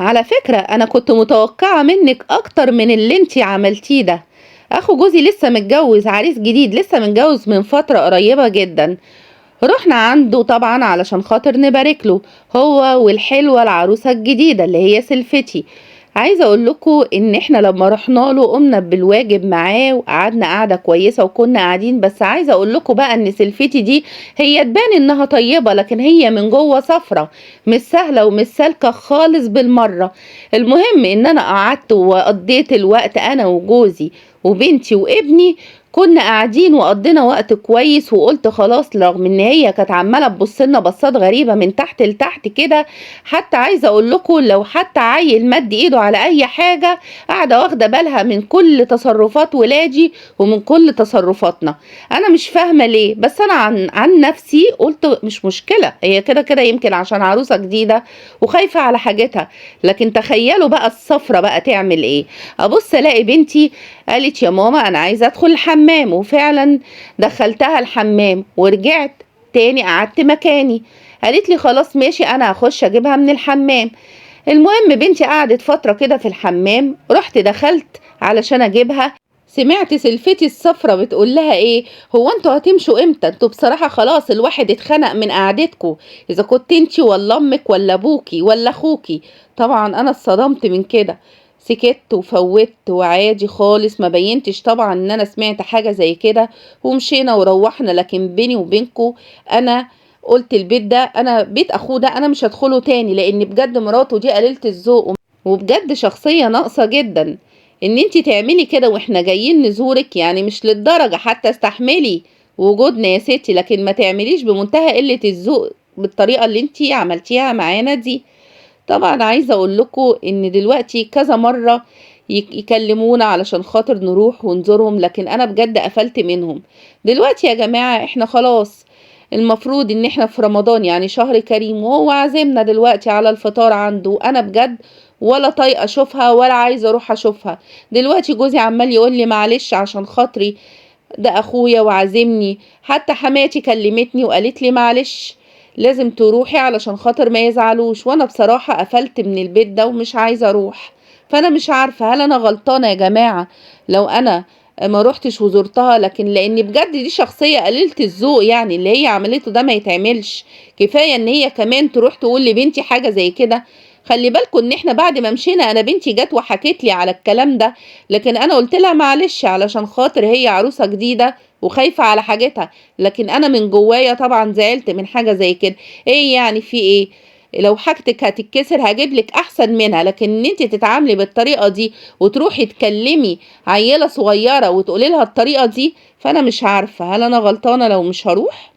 على فكرة أنا كنت متوقعة منِّك أكتر من اللي أنتِ عملتيه ده. أخو جوزي لسه متجوّز عريس جديد، لسه متجوّز من فترة قريّبة جدًا. رُحنا عنده طبعًا علشان خاطر نبارك له، هو والحلوة العروسة الجديدة اللي هي سلفتي. عايزة أقول لكم إن إحنا لمّا رُحنا له قُمنا بالواجب معاه وقعدنا قعدة كويسة وكنا قاعدين، بس عايزة أقول لكم بقى إن سلفتي دي هي تبان إنها طيبة، لكن هي من جوّه صفرا، مش سهلة ومش سالكة خالص بالمرّة. المهم إن أنا قعدت وقضيت الوقت أنا وجوزي وبنتي وابني، كنا قاعدين وقضينا وقت كويس، وقلت خلاص رغم ان هي كانت عماله تبص لنا بصات غريبه من تحت لتحت كده. حتى عايزه اقول لكم لو حتى عيل مد ايده على اي حاجه قاعده واخده بالها من كل تصرفات ولادي ومن كل تصرفاتنا. انا مش فاهمه ليه، بس انا عن نفسي قلت مش مشكله، هي كده كده يمكن عشان عروسه جديده وخايفه على حاجتها. لكن تخيلوا بقى الصفرة بقى تعمل ايه. ابص الاقي بنتي قالت يا ماما انا عايزه ادخل الحمام، وفعلا دخلتها الحمام ورجعت تاني قعدت مكاني. قالت لي خلاص ماشي انا هخش اجيبها من الحمام. المهم بنتي قعدت فتره كده في الحمام، رحت دخلت علشان اجيبها، سمعت سلفتي الصفرة بتقول لها ايه، هو انتوا هتمشوا امتى؟ انتوا بصراحة خلاص الواحد اتخنق من قعدتكوا، اذا كنت انتي ولا امك ولا ابوكي ولا اخوكي. طبعا انا اتصدمت من كده، سكت وفوت وعادي خالص، ما بينتش طبعا ان انا سمعت حاجة زي كده، ومشينا وروحنا. لكن بيني وبينكو انا قلت البيت ده، انا بيت اخوه ده انا مش هدخله تاني، لان بجد مراته دي قليلة الذوق وبجد شخصية ناقصة جدا. ان انتي تعملي كده واحنا جايين نزورك، يعني مش للدرجة، حتى استحملي وجودنا يا ستي، لكن ما تعمليش بمنتهى قلة الذوق بالطريقة اللي انتي عملتيها معانا دي. طبعا عايزة اقول لكم ان دلوقتي كذا مرة يكلمونا علشان خاطر نروح ونزورهم، لكن انا بجد قفلت منهم. دلوقتي يا جماعة احنا خلاص المفروض ان احنا في رمضان، يعني شهر كريم، وهو عازمنا دلوقتي على الفطار عنده. انا بجد ولا طايقه اشوفها ولا عايزه اروح اشوفها. دلوقتي جوزي عمال يقول لي معلش عشان خاطري ده اخويا وعازمني، حتى حماتي كلمتني وقالت لي معلش لازم تروحي علشان خاطر ما يزعلوش، وانا بصراحه قفلت من البيت ده ومش عايزه اروح. فانا مش عارفه هل انا غلطانه يا جماعه لو انا ما روحتش وزرتها، لكن لان بجد دي شخصيه قليله الذوق، يعني اللي هي عملته ده ما يتعملش. كفايه ان هي كمان تروح تقول لبنتي حاجه زي كده. خلي بالكم ان احنا بعد ما مشينا انا بنتي جت وحكت لي على الكلام ده، لكن انا قلت لها معلش علشان خاطر هي عروسه جديده وخايفه على حاجتها. لكن انا من جوايا طبعا زعلت من حاجه زي كده. ايه يعني في ايه؟ لو حاجتك هتتكسر هجيب لك احسن منها، لكن ان انت تتعاملي بالطريقه دي وتروحي تكلمي عيله صغيره وتقولي لها الطريقه دي، فانا مش عارفه هل انا غلطانه لو مش هروح.